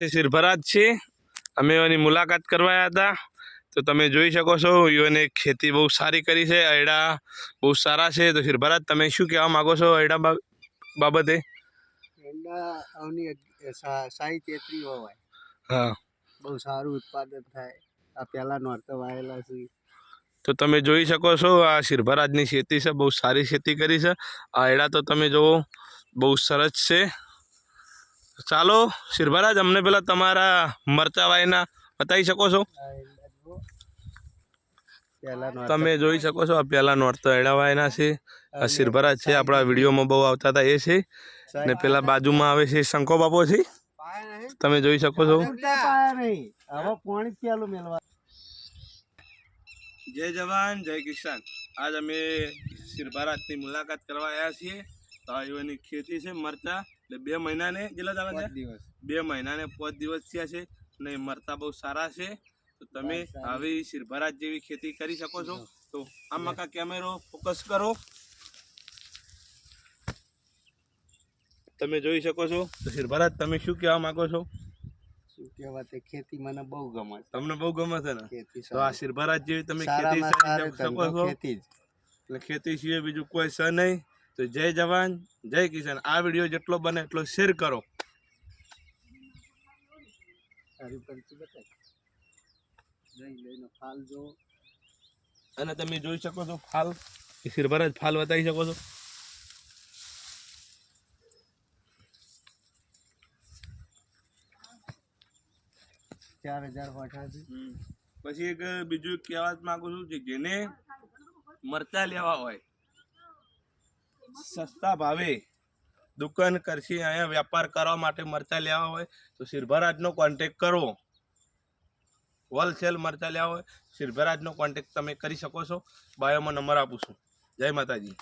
શિરભરાજ છે અમે એની મુલાકાત કરવા આવ્યા હતા તો તમે જોઈ શકો છો એને ખેતી બહુ સારી કરી છે અયડા બહુ સારા છે તો શિરભરાજ તમે શું કહેવા માંગો છો અયડા બાબતે સાઈ તેત્રી હોય હા બહુ સારું ઉત્પાદન થાય આ પહેલા નોરતા વાયેલા છે તો તમે જોઈ શકો છો આ શિરભરાજની ખેતી છે બહુ સારી ખેતી કરી છે આ અયડા તો તમે જુઓ બહુ સરસ છે ચાલો શિરભરાજ અમને પેલા તમારા મરચા વાયના બતાવી શકો છો તમે જોઈ શકો છો આ પહેલા નોરતા અયડા વાયના છે આ શિરભરાજ છે આપણા વિડીયોમાં બહુ આવતા હતા એ છે ને પેલા બાજુમાં આવે છે શંકો બાપો છે તમે જોઈ શકો છો જય જવાન જય કિસાન આજ અમે શિરભરાજની મુલાકાત કરવા આવ્યા છીએ તો એની ખેતી છે મરચા એટલે 2 મહિનાને કેટલા દાડા થયા 2 મહિનાને 5 દિવસ થયા છે અને મરચા બહુ સારા છે તો તમે આવી શિરભરાજ જેવી ખેતી કરી શકો છો તો આ મકા કેમેરો ફોકસ કરો તમે જોઈ શકો છો તો શિરભરાજ તમે શું કહેવા માંગો છો ખેતી મને બહુ ગમે તમને બહુ ગમે છે ને તો આ શિરભરાજ જેવી તમે ખેતી શકો છો એટલે ખેતી સિવાય બીજું કોઈ છે નહીં તો જય જવાન જય કિસાન આ વિડીયો જેટલો બને એટલો શેર કરો અને તમે જોઈ શકો છો ફાલ શિરભરાજ ફાલ બતાવી શકો છો પછી એક બીજું કહેવા માંગુ છું કે જેને મરચા લેવા હોય સસ્તા ભાવે દુકાન કરશી અહીંયા વેપાર કરવા માટે મરચા લેવા હોય તો શિરભરાજનો કોન્ટેક્ટ કરો હોલસેલ મરચા લેવા હોય શિરભરાજનો કોન્ટેક્ટ તમે કરી શકો છો બાયોમાં નંબર આપું છું જય માતાજી.